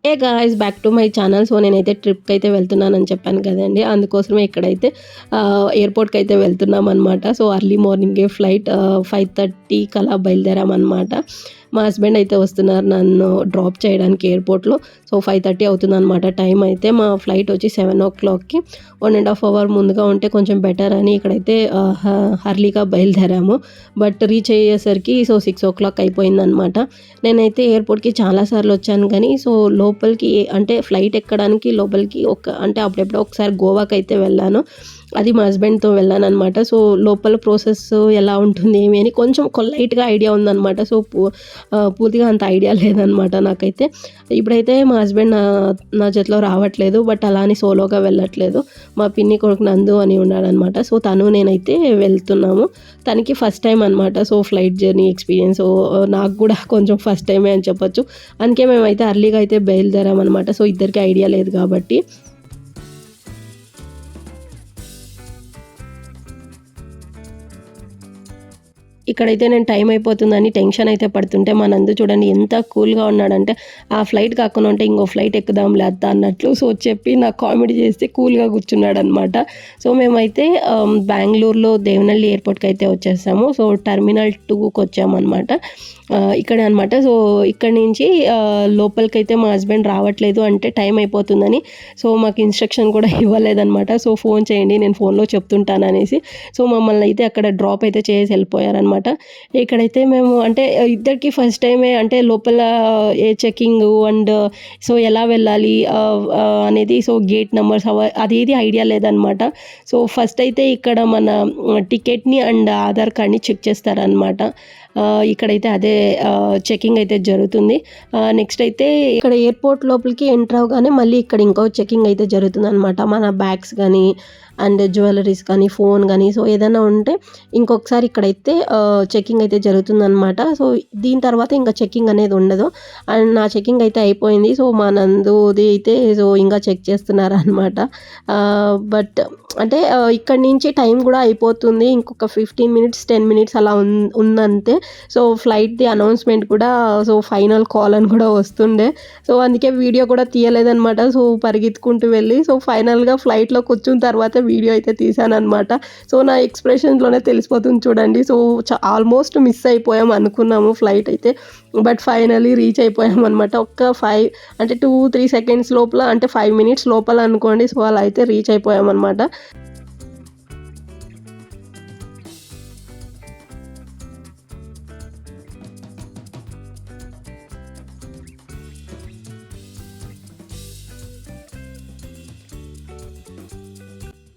Hey guys, back to my channel. So నేనైతే ట్రిప్కి అయితే వెళ్తున్నానని చెప్పాను కదండి, అందుకోసమే ఇక్కడైతే ఎయిర్పోర్ట్కి అయితే వెళ్తున్నాం అనమాట. సో అర్లీ మార్నింగే ఫ్లైట్ 5:30కి అలా బయలుదేరామన్నమాట. మా హస్బెండ్ అయితే వస్తున్నారు నన్ను డ్రాప్ చేయడానికి ఎయిర్పోర్ట్లో. సో 5:30 అవుతుంది అనమాట టైం. అయితే మా ఫ్లైట్ వచ్చి 7 o'clockకి 1.5 hour ముందుగా ఉంటే కొంచెం బెటర్ అని ఇక్కడైతే అర్లీగా బయలుదేరాము. బట్ రీచ్ అయ్యేసరికి సో 6 o'clock అయిపోయిందనమాట. నేనైతే ఎయిర్పోర్ట్కి చాలాసార్లు వచ్చాను కానీ సో లోపలికి అంటే ఫ్లైట్ ఎక్కడానికి లోపలికి అంటే అప్పుడెప్పుడో ఒకసారి గోవాకి అయితే వెళ్ళాను. అది మా హస్బెండ్తో వెళ్ళాను అనమాట. సో లోపల ప్రాసెస్ ఎలా ఉంటుంది ఏమి అని కొంచెం లైట్గా ఐడియా ఉందన్నమాట. సో పూర్తిగా అంత ఐడియా లేదనమాట నాకైతే. ఇప్పుడైతే మా హస్బెండ్ నా జతలో రావట్లేదు, బట్ అలా అని సోలోగా వెళ్ళట్లేదు. మా పిన్ని కొడుకు నందు అని ఉన్నాడనమాట. సో నేనైతే వెళ్తున్నాము. తనకి ఫస్ట్ టైం అనమాట. సో ఫ్లైట్ జర్నీ ఎక్స్పీరియన్స్ నాకు కూడా కొంచెం ఫస్ట్ టైమే అని చెప్పొచ్చు. అందుకే మేమైతే అర్లీగా అయితే బయలుదేరామన్నమాట. సో ఇద్దరికి ఐడియా లేదు కాబట్టి. ఇక్కడైతే నేను టైం అయిపోతుందని టెన్షన్ అయితే పడుతుంటే మా నందు చూడండి ఎంత కూల్గా ఉన్నాడంటే, ఆ ఫ్లైట్ కాకుండా ఉంటే ఇంకో ఫ్లైట్ ఎక్కుదాం లేదా అన్నట్లు సో చెప్పి నాకు కామెడీ చేస్తే కూల్గా కూర్చున్నాడు అనమాట. సో మేమైతే బెంగళూరులో దేవనహల్లి ఎయిర్పోర్ట్కి అయితే వచ్చేసాము. సో టెర్మినల్ 2కి వచ్చామన్నమాట. ఇక్కడే అనమాట. సో ఇక్కడ నుంచి లోపలికైతే మా హస్బెండ్ రావట్లేదు అంటే టైం అయిపోతుందని సో మాకు ఇన్స్ట్రక్షన్ కూడా ఇవ్వలేదన్నమాట. సో ఫోన్ చేయండి, నేను ఫోన్లో చెప్తుంటాను అనేసి సో మమ్మల్ని అయితే అక్కడ డ్రాప్ అయితే చేసి వెళ్ళిపోయారనమాట. ఇక్కడైతే మేము అంటే ఇద్దరికి ఫస్ట్ టైమే అంటే లోపల ఏ చెకింగ్ అండ్ సో ఎలా వెళ్ళాలి అనేది సో గేట్ నెంబర్స్ అదేది ఐడియా లేదనమాట. సో ఫస్ట్ అయితే ఇక్కడ మన టికెట్ని అండ్ ఆధార్ కార్డ్ని చెక్ చేస్తారనమాట. ఇక్కడైతే అదే చెకింగ్ అయితే జరుగుతుంది. నెక్స్ట్ అయితే ఇక్కడ ఎయిర్పోర్ట్ లోపలికి ఎంటర్ అవగానే మళ్ళీ ఇక్కడ ఇంకో చెకింగ్ అయితే జరుగుతుంది అనమాట. మన బ్యాగ్స్ కానీ అండ్ జ్యువెలరీస్ కానీ ఫోన్ కానీ సో ఏదైనా ఉంటే ఇంకొకసారి ఇక్కడైతే చెకింగ్ అయితే జరుగుతుందన్నమాట. సో దీని తర్వాత ఇంకా చెకింగ్ అనేది ఉండదు. అండ్ నా చెకింగ్ అయితే అయిపోయింది. సో మా నందుది అయితే సో ఇంకా చెక్ చేస్తున్నారు అనమాట. బట్ అంటే ఇక్కడి నుంచి టైం కూడా అయిపోతుంది. ఇంకొక 15 minutes 10 minutes అలా ఉందంతే. సో ఫ్లైట్ది అనౌన్స్మెంట్ కూడా సో ఫైనల్ కాల్ అని కూడా వస్తుండే. సో అందుకే వీడియో కూడా తీయలేదనమాట. సో పరిగెత్తుకుంటూ వెళ్ళి సో ఫైనల్గా ఫ్లైట్లో కూర్చున్న తర్వాత వీడియో అయితే తీసానమాట. సో నా ఎక్స్ప్రెషన్స్లోనే తెలిసిపోతుంది చూడండి. సో ఆల్మోస్ట్ మిస్ అయిపోయాం అనుకున్నాము ఫ్లైట్ అయితే, బట్ ఫైనలీ రీచ్ అయిపోయాం అనమాట. ఒక్క 2-3 seconds లోపల అంటే 5 minutes లోపల అనుకోండి. సో అలా అయితే రీచ్ అయిపోయాం అనమాట.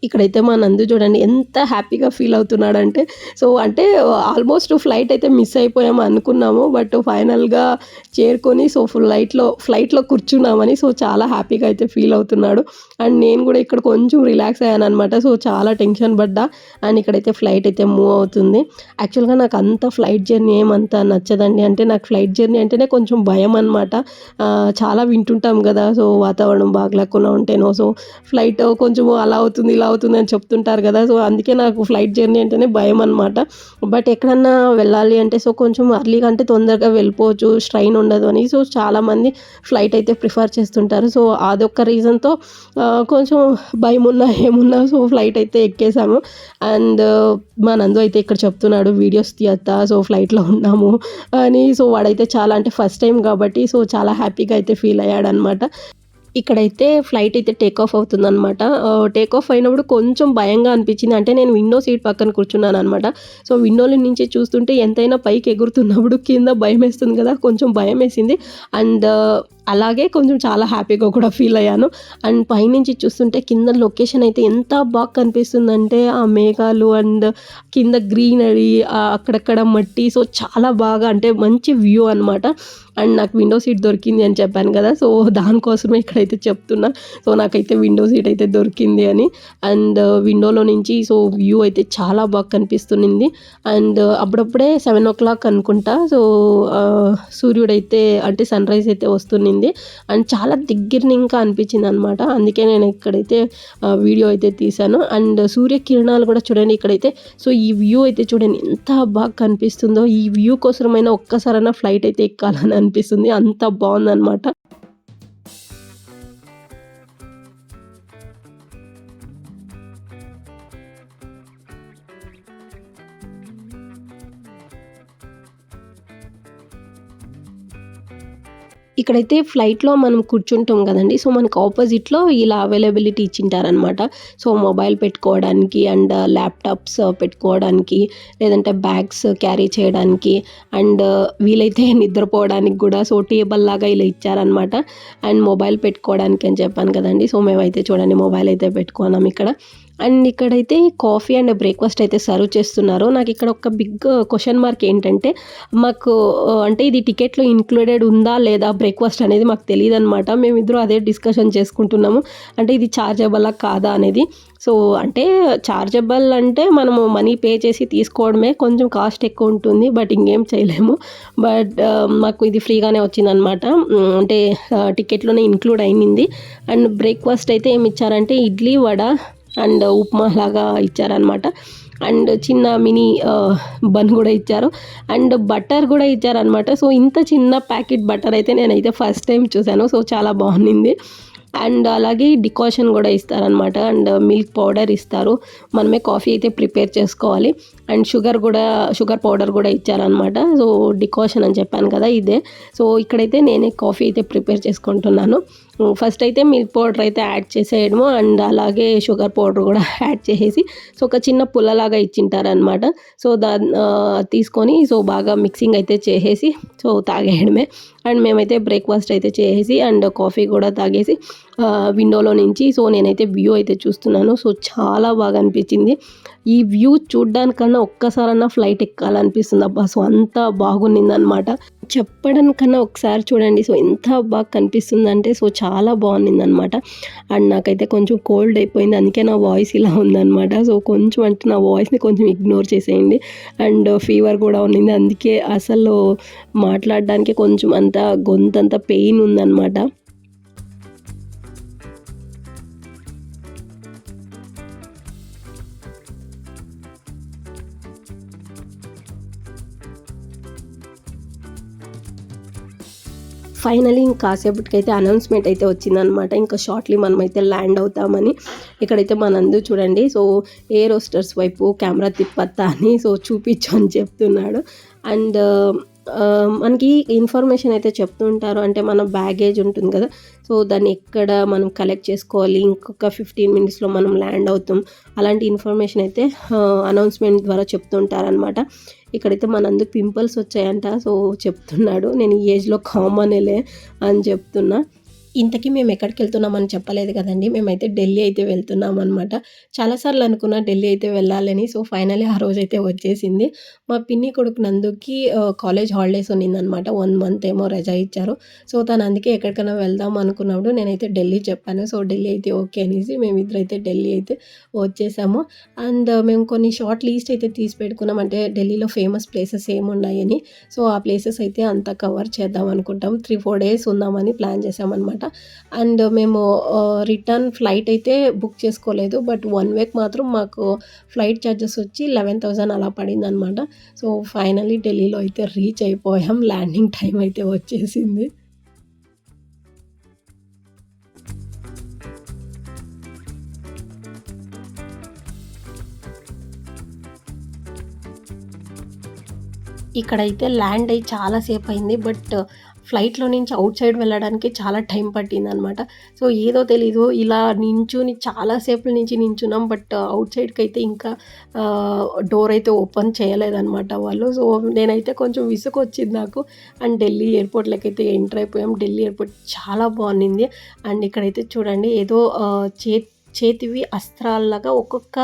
ఇక్కడైతే మా నందు చూడండి ఎంత హ్యాపీగా ఫీల్ అవుతున్నాడంటే సో అంటే ఆల్మోస్ట్ ఫ్లైట్ అయితే మిస్ అయిపోయాము అనుకున్నాము, బట్ ఫైనల్గా చేరుకొని సో ఫ్లైట్లో కూర్చున్నామని సో చాలా హ్యాపీగా అయితే ఫీల్ అవుతున్నాడు. అండ్ నేను కూడా ఇక్కడ కొంచెం రిలాక్స్ అయ్యాను అనమాట. సో చాలా టెన్షన్ పడ్డా. అండ్ ఇక్కడైతే ఫ్లైట్ అయితే మూవ్ అవుతుంది. యాక్చువల్గా నాకు అంత ఫ్లైట్ జర్నీ ఏమంత నచ్చదండి. అంటే నాకు ఫ్లైట్ జర్నీ అంటేనే కొంచెం భయం అనమాట. చాలా వింటుంటాం కదా సో వాతావరణం బాగలేకుండా ఉంటేనో సో ఫ్లైట్ కొంచెం అలా అవుతుంది ఇలా అవుతుంది అని చెప్తుంటారు కదా. సో అందుకే నాకు ఫ్లైట్ జర్నీ అంటేనే భయం అనమాట. బట్ ఎక్కడన్నా వెళ్ళాలి అంటే సో కొంచెం అర్లీగా అంటే తొందరగా వెళ్ళిపోవచ్చు, స్ట్రైన్ ఉండదు అని సో చాలామంది ఫ్లైట్ అయితే ప్రిఫర్ చేస్తుంటారు. సో అదొక రీజన్తో కొంచెం భయం ఉన్నా ఏమున్నా సో ఫ్లైట్ అయితే ఎక్కేసాము. అండ్ మా నందు అయితే ఇక్కడ చెప్తున్నాడు వీడియోస్ తీయత్తా సో ఫ్లైట్లో ఉన్నాము అని. సో వాడైతే చాలా అంటే ఫస్ట్ టైం కాబట్టి సో చాలా హ్యాపీగా అయితే ఫీల్ అయ్యాడనమాట. ఇక్కడైతే ఫ్లైట్ అయితే టేక్ ఆఫ్ అవుతుందన్నమాట. టేక్ ఆఫ్ అయినప్పుడు కొంచెం భయంగా అనిపించింది. అంటే నేను విండో సీట్ పక్కన కూర్చున్నాను అనమాట. సో విండోల నుంచి చూస్తుంటే ఎంతైనా పైకి ఎగురుతున్నప్పుడు కింద భయం వేస్తుంది కదా, కొంచెం భయం వేసింది. అండ్ అలాగే కొంచెం చాలా హ్యాపీగా కూడా ఫీల్ అయ్యాను. అండ్ పైనుంచి చూస్తుంటే కింద లొకేషన్ అయితే ఎంత బాగా కనిపిస్తుందంటే ఆ మేఘాలు అండ్ కింద గ్రీనరీ అక్కడక్కడ మట్టి సో చాలా బాగా అంటే మంచి వ్యూ అనమాట. అండ్ నాకు విండో సీట్ దొరికింది అని చెప్పాను కదా, సో దానికోసమే ఇక్కడైతే చెప్తున్నా. సో నాకైతే విండో సీట్ అయితే దొరికింది అని. అండ్ విండోలో నుంచి సో వ్యూ అయితే చాలా బాగా కనిపిస్తుంది. అండ్ అప్పుడప్పుడే 7 o'clock అనుకుంటా సో సూర్యుడైతే అంటే సన్ రైజ్ అయితే వస్తుంది. అండ్ చాలా దగ్గరని ఇంకా అనిపించింది అనమాట. అందుకే నేను ఇక్కడైతే వీడియో అయితే తీశాను. అండ్ సూర్యకిరణాలు కూడా చూడండి ఇక్కడైతే. సో ఈ వ్యూ అయితే చూడండి ఎంత బాగా కనిపిస్తుందో. ఈ వ్యూ కోసమైనా ఒక్కసారైనా ఫ్లైట్ అయితే ఎక్కాలని అనిపిస్తుంది, అంత బాగుందన్నమాట. ఇక్కడైతే ఫ్లైట్‌లో మనం కూర్చుంటాం గదండీ! సో, మనకు ఆపోజిట్‌లో ఇలా అవైలబిలిటీ ఇచ్చింటారనమాట. సో, మొబైల్ పెట్టుకోవడానికి అండ్ ల్యాప్‌టాప్స్ పెట్టుకోవడానికి, లేదంటే బ్యాగ్స్ క్యారీ చేయడానికి అండ్ వీలైతే నిద్రపోవడానికి గూడా సో, టేబుల్‌లాగా ఇలా ఇచ్చారనమాట. అండ్ మొబైల్ పెట్టుకోవడానికి అని చెప్పాను కదండీ! సో, మేమైతే చూడండి మొబైల్ అయితే పెట్టుకున్నాం ఇక్కడ. అండ్ ఇక్కడైతే కాఫీ అండ్ బ్రేక్‌ఫాస్ట్ అయితే సర్వ్ చేస్తున్నారు. నాకిక్కడ ఒక బిగ్ క్వెషన్ మార్క్ ఏంటంటే మాకు అంటే ఇది టికెట్‌లో ఇంక్లూడెడ్ ఉందా? లేదా? బ్రేక్‌ఫాస్ట్ అనేది మాకు తెలీదనమాట. మేమిద్దరం అదే డిస్కషన్ చేసుకుంటున్నాము. అంటే ఇది చార్జబులా? కాదా? అనేది. సో, అంటే చార్జబుల్ అంటే మనము మనీ పే చేసి తీసుకోవడమే. కొంచెం కాస్ట్ ఎక్కువ ఉంటుంది. బట్ ఇంకేం చేయలేము. బట్ మాకు ఇది ఫ్రీగానే వచ్చిందనమాట. అంటే టికెట్‌లోనే ఇంక్లూడ్ అయింది. అండ్ బ్రేక్‌ఫాస్ట్ అయితే ఏమిచ్చారంటే ఇడ్లీ, వడ అండ్ ఉప్మా లాగా ఇచ్చారనమాట. అండ్ చిన్న మినీ బన్ గూడా ఇచ్చారు. అండ్ బటర్ గూడా ఇచ్చారనమాట. సో, ఇంత చిన్న ప్యాకెట్ బటర్ అయితే నేనైతే ఫస్ట్ టైమ్ చూసాను. సో, చాలా బావుండింది. అండ్ అలాగే డికాషన్ గూడా ఇస్తారనమాట. అండ్ మిల్క్ పౌడర్ ఇస్తారు. మనమే కాఫీ అయితే ప్రిపేర్ చేసుకోవాలి. అండ్ షుగర్ పౌడర్ గూడా ఇచ్చారనమాట. సో, డికాషన్ అని చెప్పాను కదా! ఇదే. సో, ఇక్కడైతే నేనే కాఫీ అయితే ప్రిపేర్ చేసుకుంటున్నాను. ఫస్ట్ అయితే మిల్క్ పౌడర్ అయితే యాడ్ చేసేయడము అండ్ అలాగే షుగర్ పౌడర్ గూడా యాడ్ చేసేసి సో, ఒక చిన్న పుల్లలాగా ఇచ్చింటారనమాట. సో, తీసుకొని సో, బాగా మిక్సింగ్ అయితే చేసేసి సో, తాగేయడమే. అండ్ మేమైతే బ్రేక్‌ఫాస్ట్ అయితే చేసేసి అండ్ కాఫీ కూడా తాగేసి విండోలో నుంచి సో, నేనైతే వ్యూ అయితే చూస్తున్నాను. సో, చాలా బాగా అనిపించింది. ఈ వ్యూ చూడ్డానికన్నా ఒక్కసారన్నా ఫ్లైట్ ఎక్కాలనిపిస్తుంది. అబ్బా! సో, అంత బాగుండిందనమాట. చెప్పడానికన్నా ఒకసారి చూడండి. సో, ఎంత బాగా కనిపిస్తుందంటే సో, చాలా బాగుండిందనమాట. అండ్ నాకైతే కొంచెం కోల్డ్ అయిపోయింది. అందుకే నా వాయిస్ ఇలా ఉందనమాట. సో, కొంచెం అంటే నా వాయిస్‌ని కొంచెం ఇగ్నోర్ చేసేయండి. అండ్ ఫీవర్ కూడా ఉన్నింది. అందుకే అసలు మాట్లాడడానికి కొంచెం గొంతంతా పెయిన్ ఉందనమాట. ఫైనలీ ఇంక కాసేపటికైతే అనౌన్స్‌మెంట్ అయితే వచ్చిందనమాట. ఇంకా షార్ట్‌లీ మనమైతే ల్యాండ్ అవుతామని. ఇక్కడైతే మా నందు చూడండి. సో, ఎయిర్ హోస్టెస్ వైపు కెమెరా తిప్పత్తా అని సో, చూపిచ్చు అని చెప్తున్నాడు. అండ్ మనకి ఇన్ఫర్మేషన్ అయితే చెప్తూ ఉంటారు. అంటే మన బ్యాగేజ్ ఉంటుంది కదా! సో, దాన్ని ఎక్కడ మనం కలెక్ట్ చేసుకోవాలి. ఇంకొక 15 మినిట్స్‌లో మనం ల్యాండ్ అవుతాం. అలాంటి ఇన్ఫర్మేషన్ అయితే అనౌన్స్‌మెంట్ ద్వారా చెప్తూ ఉంటారనమాట. ఇక్కడైతే మా నందుకి పింపుల్స్ వచ్చాయంట. సో, చెప్తున్నాడు. నేను ఈ ఏజ్‌లో కామనేలే అని చెప్తున్నా. ఇంతకీ మేము ఎక్కడికెళ్తున్నామని చెప్పలేదు కదండీ. మేమైతే ఢిల్లీ అయితే వెళ్తున్నామనమాట. చాలా సార్లు అనుకున్నా ఢిల్లీ అయితే వెళ్ళాలని. సో, ఫైనల్లీ ఆ రోజైతే వచ్చేసింది. మా పిన్ని కొడుకు నందుకి కాలేజ్ హాలిడేస్ ఉన్నిందనమాట. 1 మంత్ ఏమో రజా ఇచ్చారు. సో, తను అందుకే ఎక్కడికైనా వెళ్దాం అనుకున్నప్పుడు నేనైతే ఢిల్లీ చెప్పాను. సో, ఢిల్లీ అయితే ఓకే అనేసి మేమిద్దరైతే ఢిల్లీ అయితే వచ్చేసాము. అండ్ మేము కొన్ని షార్ట్ లిస్ట్ అయితే తీసి పెట్టుకున్నాం. అంటే ఢిల్లీలో ఫేమస్ ప్లేసెస్ ఏమున్నాయని. సో, ఆ ప్లేసెస్ అయితే అంతా కవర్ చేద్దాం అనుకుంటాం. 3, 4 డేస్ ఉందామని ప్లాన్ చేశామనమాట. అండ్ మేము రిటర్న్ ఫ్లైట్ అయితే బుక్ చేసుకోలేదు. బట్ 1 వీక్ మాత్రం మాకు ఫ్లైట్ ఛార్జెస్ వచ్చి 11,000 అలా పడిందనమాట. సో, ఫైనల్లీ ఢిల్లీలో అయితే రీచ్ అయిపోయాం. ల్యాండింగ్ టైం అయితే వచ్చేసింది. ఇక్కడైతే ల్యాండ్ అయ్యి చాలా సేపయింది. బట్ ఫ్లైట్‌లో నుంచి ఔట్ సైడ్ వెళ్ళడానికి చాలా టైం పట్టిందనమాట. సో, ఏదో తెలీదు ఇలా నించొని చాలా సేపటి నుంచి నించున్నాం. బట్ ఔట్ సైడ్‌కైతే ఇంకా డోర్ అయితే ఓపెన్ చేయలేదనమాట వాళ్ళు. సో, నేనైతే కొంచెం విసుగొచ్చింది నాకు. అండ్ ఢిల్లీ ఎయిర్‌పోర్ట్‌లోకైతే ఎంటర్ అయిపోయాం. ఢిల్లీ ఎయిర్‌పోర్ట్ చాలా బావుండింది. అండ్ ఇక్కడైతే చూడండి ఏదో చేతివి అస్త్రాల్లాగా ఒక్కొక్క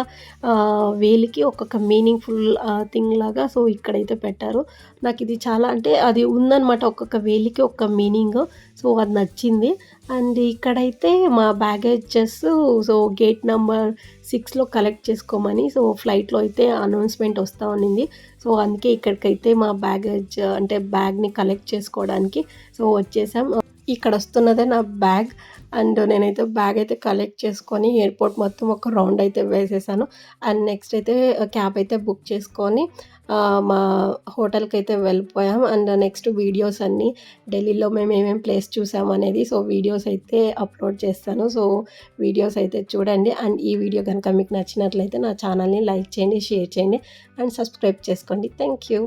వేలికి ఒక్కొక్క మీనింగ్‌ఫుల్ థింగ్ లాగా సో, ఇక్కడైతే పెట్టారు. నాకిది చాలా అంటే అది ఉందనమాట. ఒక్కొక్క వేలికి ఒక్క మీనింగు. సో, అది నచ్చింది. అండ్ ఇక్కడైతే మా బ్యాగేజెస్ సో, గేట్ నంబర్ 6లో కలెక్ట్ చేసుకోమని సో, ఫ్లైట్‌లో అయితే అనౌన్స్‌మెంట్ వస్తా ఉన్నింది. సో, అందుకే ఇక్కడికైతే మా బ్యాగేజ్ అంటే బ్యాగ్‌ని కలెక్ట్ చేసుకోవడానికి సో, వచ్చేసాం. ఇక్కడొస్తున్నదే నా బ్యాగ్. అండ్ నేనైతే బ్యాగ్ అయితే కలెక్ట్ చేసుకొని ఎయిర్‌పోర్ట్ మొత్తం ఒక రౌండ్ అయితే వేసేసాను. అండ్ నెక్స్ట్ అయితే క్యాబ్ అయితే బుక్ చేసుకొని మా హోటల్‌కైతే వెళ్ళిపోయాం. అండ్ నెక్స్ట్ వీడియోస్ అన్నీ ఢిల్లీలో మేము ఏమేం ప్లేస్ చూసామనేది సో, వీడియోస్ అయితే అప్‌లోడ్ చేస్తాను. సో, వీడియోస్ అయితే చూడండి. అండ్ ఈ వీడియో గనుక మీకు నచ్చినట్లయితే నా ఛానల్‌ని లైక్ చేయండి, షేర్ చేయండి అండ్ సబ్స్క్రైబ్ చేసుకోండి. Thank you.